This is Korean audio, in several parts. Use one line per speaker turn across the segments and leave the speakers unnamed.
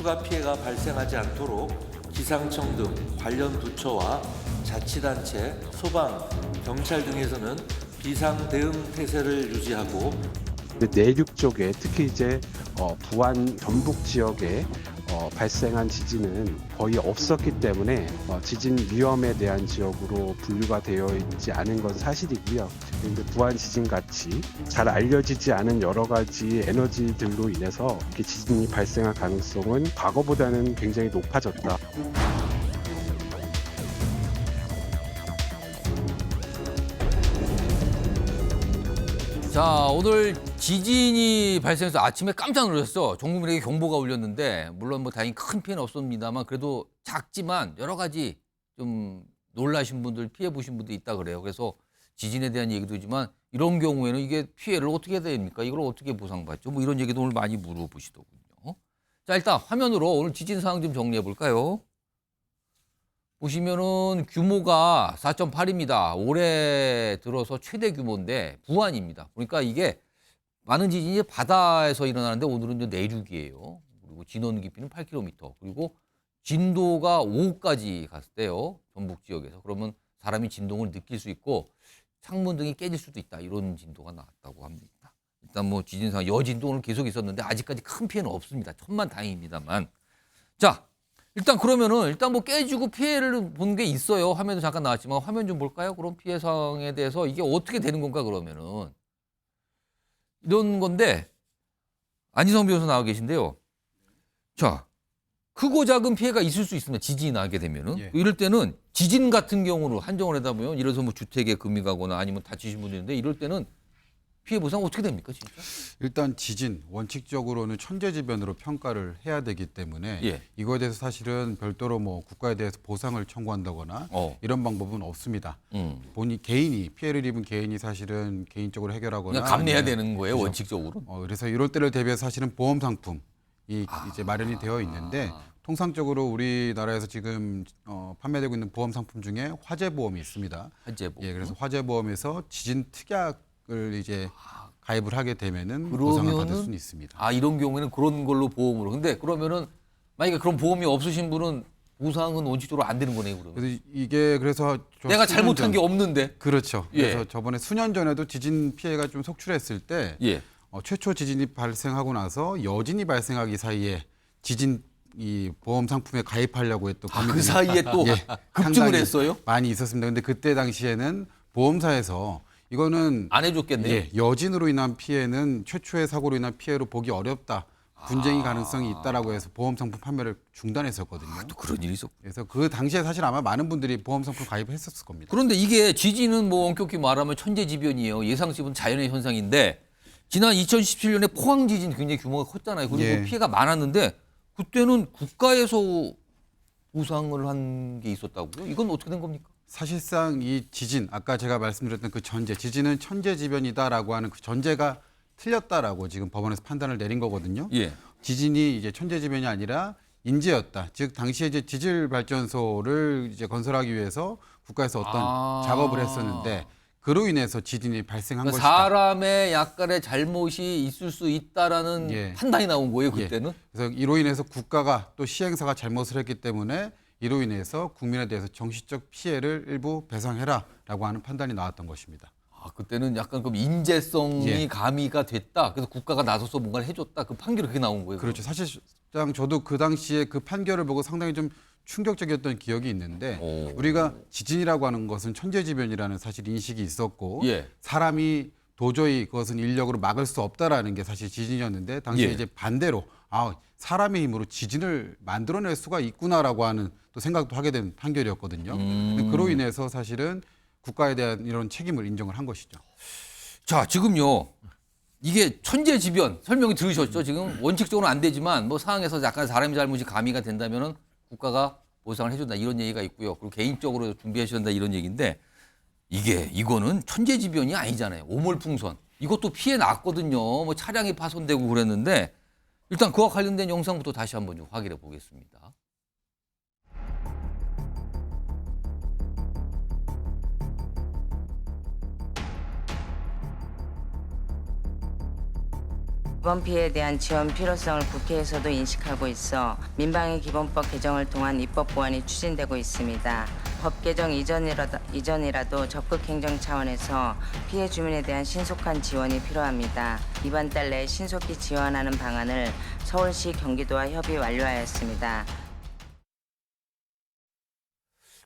추가 피해가 발생하지 않도록 기상청 등 관련 부처와 자치단체, 소방, 경찰 등에서는 비상 대응 태세를 유지하고
내륙 쪽에 특히 이제 부안 전북 지역에 발생한 지진은 거의 없었기 때문에 지진 위험에 대한 지역으로 분류가 되어 있지 않은 건 사실이고요. 그런데 부안 지진 같이 잘 알려지지 않은 여러 가지 에너지들로 인해서 이렇게 지진이 발생할 가능성은 과거보다는 굉장히 높아졌다.
자, 오늘 지진이 발생해서 아침에 깜짝 놀랐어. 전 국민에게 경보가 울렸는데 물론 뭐 다행히 큰 피해는 없습니다만 그래도 작지만 여러 가지 좀 놀라신 분들, 피해 보신 분도 있다 그래요. 그래서 지진에 대한 얘기도 있지만 이런 경우에는 이게 피해를 어떻게 해야 됩니까? 이걸 어떻게 보상받죠? 뭐 이런 얘기도 오늘 많이 물어보시더군요. 자, 일단 화면으로 오늘 지진 상황 좀 정리해 볼까요? 보시면은 규모가 4.8입니다. 올해 들어서 최대 규모인데 부안입니다. 그러니까 이게 많은 지진이 바다에서 일어나는데 오늘은 이제 내륙이에요. 그리고 진원 깊이는 8km. 그리고 진도가 5까지 갔대요. 전북 지역에서. 그러면 사람이 진동을 느낄 수 있고 창문 등이 깨질 수도 있다. 이런 진도가 나왔다고 합니다. 일단 뭐 지진 상황 여진도 오늘 계속 있었는데 아직까지 큰 피해는 없습니다. 천만다행입니다만. 자. 일단 그러면은 일단 뭐 깨지고 피해를 본 게 있어요. 화면도 잠깐 나왔지만 화면 좀 볼까요? 그럼 피해 상황에 대해서 이게 어떻게 되는 건가 그러면은 이런 건데 안희성 변호사 나와 계신데요. 자, 크고 작은 피해가 있을 수 있습니다. 지진이 나게 되면은 이럴 때는 지진 같은 경우로 한정을 하다 보면 이래서 뭐 주택에 금이 가거나 아니면 다치신 분이 있는데 이럴 때는 피해 보상 어떻게 됩니까, 진짜?
일단 지진 원칙적으로는 천재지변으로 평가를 해야 되기 때문에 이거에 대해서 사실은 별도로 뭐 국가에 대해서 보상을 청구한다거나 이런 방법은 없습니다. 개인이 피해를 입은 개인이 사실은 개인적으로 해결하거나
그냥 감내해야 되는 거예요, 그렇죠. 원칙적으로.
그래서 이럴 때를 대비해서 사실은 보험 상품이 이제 마련이 되어 있는데 통상적으로 우리나라에서 지금 판매되고 있는 보험 상품 중에 화재보험이 있습니다.
화재보험.
그래서 화재보험에서 지진 특약을 이제 가입을 하게 되면은 보상을 받을 수는 있습니다.
아, 이런 경우에는 그런 걸로 보험으로. 근데 그러면은 만약에 그런 보험이 없으신 분은 보상은 원칙적으로 안 되는 거네요, 그러면.
그래서 이게 그래서
내가 잘못한 게 없는데.
그렇죠. 그래서 저번에 수년 전에도 지진 피해가 좀 속출했을 때 최초 지진이 발생하고 나서 여진이 발생하기 사이에 지진 이 보험 상품에 가입하려고 했던
그 사이에 또 급증을 했어요?
많이 있었습니다. 근데 그때 당시에는 보험사에서 이거는
안 해줬겠네요.
여진으로 인한 피해는 최초의 사고로 인한 피해로 보기 어렵다. 분쟁이 가능성이 있다라고 해서 보험 상품 판매를 중단했었거든요.
또 그런 일이 있었고.
그래서 그 당시에 사실 아마 많은 분들이 보험 상품 가입했었을 겁니다.
그런데 이게 지진은 뭐 엄격히 말하면 천재지변이에요. 예상치 못한 자연의 현상인데 지난 2017년에 포항 지진 굉장히 규모가 컸잖아요. 그리고 피해가 많았는데 그때는 국가에서 보상을 한 게 있었다고요? 이건 어떻게 된 겁니까?
사실상 이 지진, 아까 제가 말씀드렸던 그 전제, 지진은 천재지변이다라고 하는 그 전제가 틀렸다라고 지금 법원에서 판단을 내린 거거든요. 지진이 이제 천재지변이 아니라 인재였다. 즉 당시에 이제 지질 발전소를 이제 건설하기 위해서 국가에서 어떤 작업을 했었는데 그로 인해서 지진이 발생한 것이다.
사람의 약간의 잘못이 있을 수 있다라는 판단이 나온 거예요, 그때는.
그래서 이로 인해서 국가가 또 시행사가 잘못을 했기 때문에 이로 인해서 국민에 대해서 정신적 피해를 일부 배상해라라고 하는 판단이 나왔던 것입니다.
아, 그때는 약간 그럼 인재성이 가미가 됐다. 그래서 국가가 나서서 뭔가를 해줬다. 그 판결이 그렇게 나온 거예요.
그렇죠. 사실상 저도 그 당시에 그 판결을 보고 상당히 좀 충격적이었던 기억이 있는데 우리가 지진이라고 하는 것은 천재지변이라는 사실 인식이 있었고 사람이 도저히 그것은 인력으로 막을 수 없다라는 게 사실 지진이었는데 당시에 이제 반대로 사람의 힘으로 지진을 만들어낼 수가 있구나라고 하는 또 생각도 하게 된 판결이었거든요. 그로 인해서 사실은 국가에 대한 이런 책임을 인정을 한 것이죠.
자, 지금요. 이게 천재지변 설명이 들으셨죠? 지금 원칙적으로는 안 되지만 뭐 상황에서 약간 사람의 잘못이 가미가 된다면은 국가가 보상을 해준다 이런 얘기가 있고요. 그리고 개인적으로 준비하셔야 된다 이런 얘기인데 이거는 천재지변이 아니잖아요. 오물풍선. 이것도 피해 났거든요. 뭐 차량이 파손되고 그랬는데 일단 그와 관련된 영상부터 다시 한번 좀 확인해 보겠습니다.
이번 피해에 대한 지원 필요성을 국회에서도 인식하고 있어 민방위 기본법 개정을 통한 입법 보완이 추진되고 있습니다. 법 개정 이전이라도 적극 행정 차원에서 피해 주민에 대한 신속한 지원이 필요합니다. 이번 달 내에 신속히 지원하는 방안을 서울시 경기도와 협의 완료하였습니다.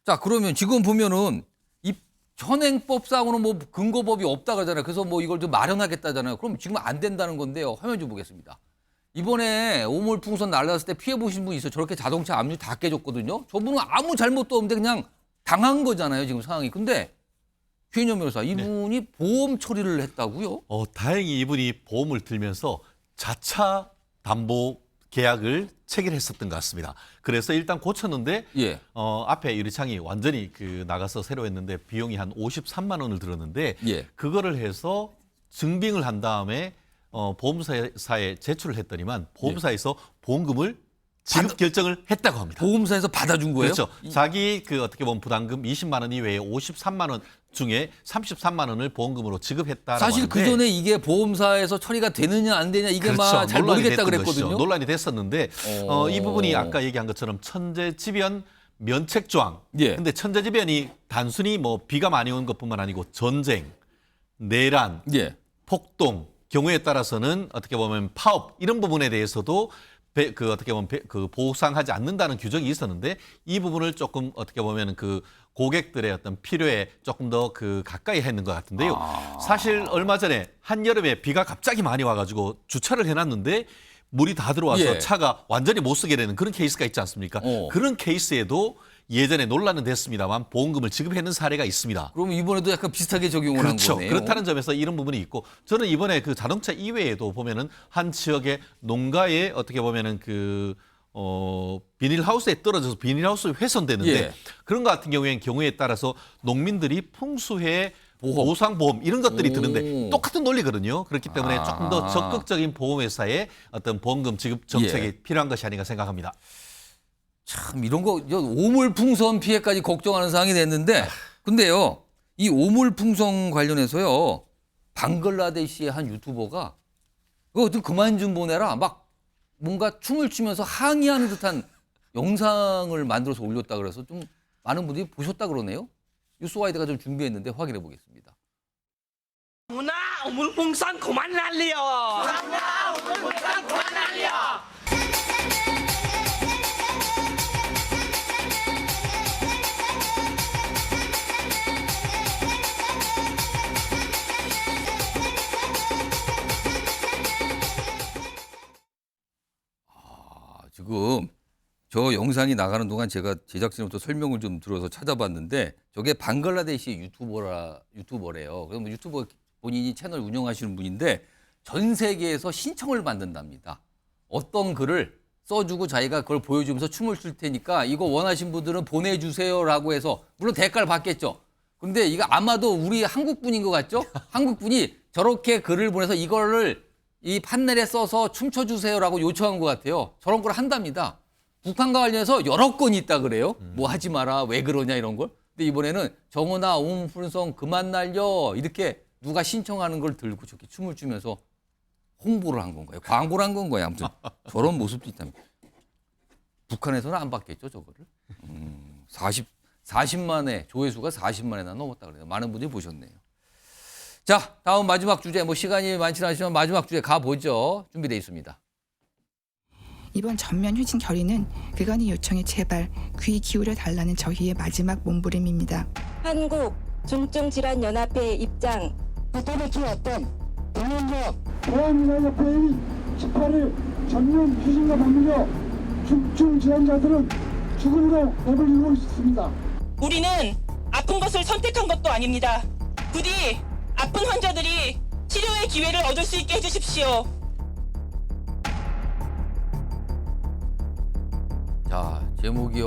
자, 그러면 지금 보면은 이 현행법상으로는 뭐 근거법이 없다 그러잖아요. 그래서 뭐 이걸 좀 마련하겠다잖아요. 그럼 지금 안 된다는 건데요. 화면 좀 보겠습니다. 이번에 오물풍선 날랐을 때 피해 보신 분이 있어요. 저렇게 자동차 압류 다 깨졌거든요. 저분은 아무 잘못도 없는데 그냥 당한 거잖아요. 지금 상황이. 근데 최인영 변호사, 이분이 보험 처리를 했다고요?
다행히 이분이 보험을 들면서 자차 담보 계약을 체결했었던 것 같습니다. 그래서 일단 고쳤는데
예.
앞에 유리창이 완전히 나가서 새로 했는데 비용이 한 53만 원을 들었는데
예.
그거를 해서 증빙을 한 다음에 보험사에 제출을 했더니만 보험사에서 보험금을 지급 결정을 했다고 합니다.
보험사에서 받아준 거예요?
그렇죠. 자기 어떻게 보면 부담금 20만 원 이외에 53만 원 중에 33만 원을 보험금으로 지급했다라고
사실
하는데
그 전에 이게 보험사에서 처리가 되느냐 안 되냐 이게
그렇죠.
막 잘
논란이
모르겠다
됐던
그랬거든요.
것이죠. 논란이 됐었는데 이 부분이 아까 얘기한 것처럼 천재지변 면책조항.
예.
근데 천재지변이 단순히 뭐 비가 많이 온 것뿐만 아니고 전쟁, 내란,
예.
폭동, 경우에 따라서는 어떻게 보면 파업 이런 부분에 대해서도 어떻게 보면 보상하지 않는다는 규정이 있었는데 이 부분을 조금 어떻게 보면 고객들의 어떤 필요에 조금 더 가까이 했는 것 같은데요. 사실 얼마 전에 한여름에 비가 갑자기 많이 와가지고 주차를 해놨는데 물이 다 들어와서
예.
차가 완전히 못 쓰게 되는 그런 케이스가 있지 않습니까? 그런 케이스에도 예전에 논란은 됐습니다만 보험금을 지급했는 사례가 있습니다.
그럼 이번에도 약간 비슷하게 적용을
그렇죠.
한 거네요.
그렇다는 점에서 이런 부분이 있고 저는 이번에 자동차 이외에도 보면은 한 지역의 농가에 어떻게 보면은 비닐하우스에 떨어져서 비닐하우스 훼손되는데
예.
그런 것 같은 경우에 따라서 농민들이 풍수해 보상보험 이런 것들이 드는데 똑같은 논리거든요. 그렇기 때문에 조금 더 적극적인 보험회사의 어떤 보험금 지급 정책이 필요한 것이 아닌가 생각합니다.
참 이런 거 오물풍선 피해까지 걱정하는 상황이 됐는데 근데요 이 오물풍선 관련해서요 방글라데시의 한 유튜버가 그거 좀 그만 좀 보내라 막 뭔가 춤을 추면서 항의하는 듯한 영상을 만들어서 올렸다 그래서 좀 많은 분들이 보셨다 그러네요. 뉴스와이드가 좀 준비했는데 확인해 보겠습니다.
누나 오물풍선 그만 날려. 누나 오물풍선 그만 날려.
지금 저 영상이 나가는 동안 제가 제작진부터 설명을 좀 들어서 찾아봤는데 저게 방글라데시 유튜버래요. 그럼 유튜버 본인이 채널 운영하시는 분인데 전 세계에서 신청을 받는답니다. 어떤 글을 써주고 자기가 그걸 보여주면서 춤을 출 테니까 이거 원하신 분들은 보내주세요라고 해서 물론 대가를 받겠죠. 근데 이거 아마도 우리 한국 분인 것 같죠? 한국 분이 저렇게 글을 보내서 이거를 이 판넬에 써서 춤춰주세요라고 요청한 것 같아요. 저런 걸 한답니다. 북한과 관련해서 여러 건이 있다 그래요. 뭐 하지 마라, 왜 그러냐 이런 걸. 근데 이번에는 정원아 오물풍선 그만 날려 이렇게 누가 신청하는 걸 들고 저렇게 춤을 추면서 홍보를 한 건가요? 광고를 한 건가요? 아무튼 저런 모습도 있답니다. 북한에서는 안 받겠죠 저거를. 40만회 조회수가 40만회나 넘었다 그래요. 많은 분들이 보셨네요. 자, 다음 마지막 주제, 뭐 시간이 많지 않지만 마지막 주제 가보죠. 준비되어 있습니다.
이번 전면 휴진 결의는 그간의 요청에 제발 귀 기울여 달라는 저희의 마지막 몸부림입니다.
한국 중증질환연합회의 입장.
나타나왔던 동원과 대한민국협회의 18일 전면 휴진과 맞물려 중증질환자들은 죽음으로 내버리고 있습니다.
우리는 아픈 것을 선택한 것도 아닙니다. 부디 아픈 환자들이 치료의 기회를 얻을 수 있게 해주십시오.
자, 제목이요.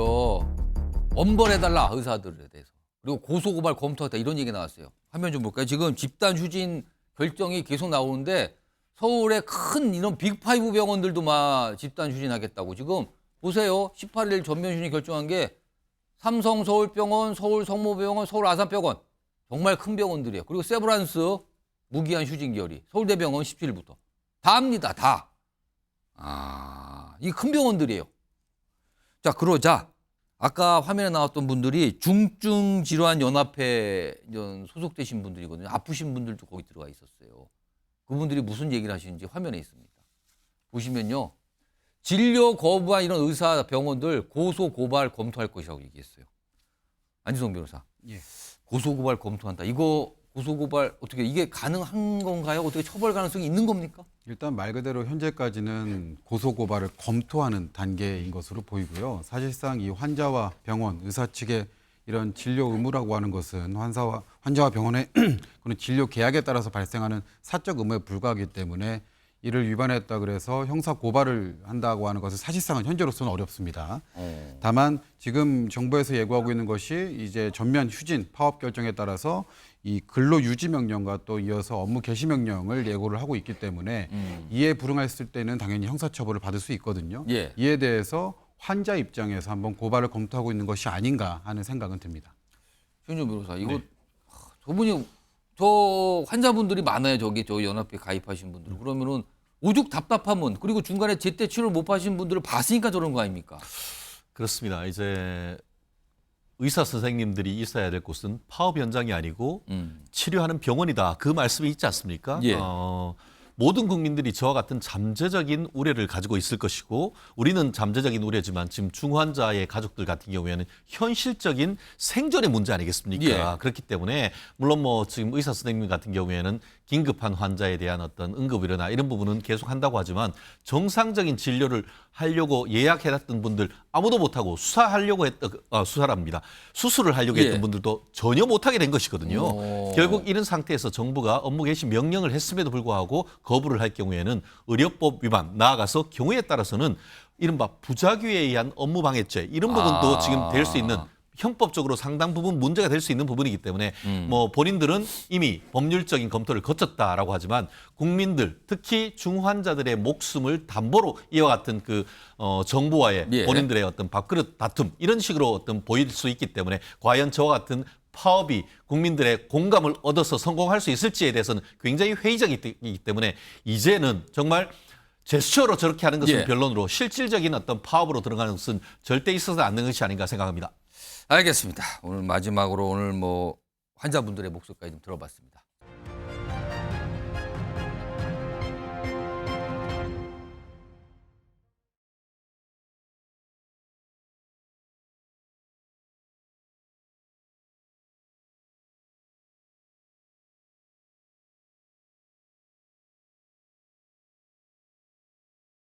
엄벌해달라, 의사들에 대해서. 그리고 고소고발 검토하다 이런 얘기 나왔어요. 화면 좀 볼까요? 지금 집단 휴진 결정이 계속 나오는데 서울의 큰 이런 빅5 병원들도 막 집단 휴진하겠다고. 지금 보세요. 18일 전면 휴진 결정한 게 삼성 서울병원, 서울 성모병원, 서울 아산병원. 정말 큰 병원들이에요. 그리고 세브란스 무기한 휴진 결의. 서울대병원 17일부터. 다 합니다. 다. 이 큰 병원들이에요. 자, 그러자 아까 화면에 나왔던 분들이 중증질환연합회 소속되신 분들이거든요. 아프신 분들도 거기 들어가 있었어요. 그분들이 무슨 얘기를 하시는지 화면에 있습니다. 보시면요. 진료 거부한 이런 의사 병원들 고소 고발 검토할 것이라고 얘기했어요. 안지성 변호사.
예.
고소 고발 검토한다. 이거 고소 고발 어떻게 이게 가능한 건가요? 어떻게 처벌 가능성이 있는 겁니까?
일단 말 그대로 현재까지는 고소 고발을 검토하는 단계인 것으로 보이고요. 사실상 이 환자와 병원, 의사 측의 이런 진료 의무라고 하는 것은 환자와 병원의 그런 진료 계약에 따라서 발생하는 사적 의무에 불과하기 때문에 이를 위반했다 그래서 형사 고발을 한다고 하는 것은 사실상은 현재로서는 어렵습니다. 다만 지금 정부에서 예고하고 있는 것이 이제 전면 휴진 파업 결정에 따라서 이 근로 유지 명령과 또 이어서 업무 개시 명령을 예고를 하고 있기 때문에 이에 불응했을 때는 당연히 형사처벌을 받을 수 있거든요.
예.
이에 대해서 환자 입장에서 한번 고발을 검토하고 있는 것이 아닌가 하는 생각은 듭니다.
현정 변호사, 이거
네.
저분이 저 환자분들이 많아요. 저 연합회 가입하신 분들. 그러면은 오죽 답답하면 그리고 중간에 제때 치료를 못 받으신 분들을 봤으니까 저런 거 아닙니까?
그렇습니다. 이제 의사 선생님들이 있어야 될 곳은 파업 현장이 아니고 치료하는 병원이다. 그 말씀이 있지 않습니까?
예.
모든 국민들이 저와 같은 잠재적인 우려를 가지고 있을 것이고 우리는 잠재적인 우려지만 지금 중환자의 가족들 같은 경우에는 현실적인 생존의 문제 아니겠습니까?
예.
그렇기 때문에 물론 뭐 지금 의사 선생님 같은 경우에는 긴급한 환자에 대한 어떤 응급의료나 이런 부분은 계속 한다고 하지만 정상적인 진료를 하려고 예약해놨던 분들 아무도 못하고 수술을 하려고
예.
했던 분들도 전혀 못하게 된 것이거든요.
오.
결국 이런 상태에서 정부가 업무 개시 명령을 했음에도 불구하고 거부를 할 경우에는 의료법 위반, 나아가서 경우에 따라서는 이른바 부작위에 의한 업무 방해죄 이런 부분도 지금 될 수 있는 형법적으로 상당 부분 문제가 될 수 있는 부분이기 때문에 뭐 본인들은 이미 법률적인 검토를 거쳤다라고 하지만 국민들 특히 중환자들의 목숨을 담보로 이와 같은 정부와의
예.
본인들의 어떤 밥그릇 다툼 이런 식으로 어떤 보일 수 있기 때문에 과연 저와 같은 파업이 국민들의 공감을 얻어서 성공할 수 있을지에 대해서는 굉장히 회의적이기 때문에 이제는 정말 제스처로 저렇게 하는 것은
예.
변론으로 실질적인 어떤 파업으로 들어가는 것은 절대 있어서 않는 것이 아닌가 생각합니다.
알겠습니다. 오늘 마지막으로 오늘 뭐 환자분들의 목소리까지 좀 들어봤습니다.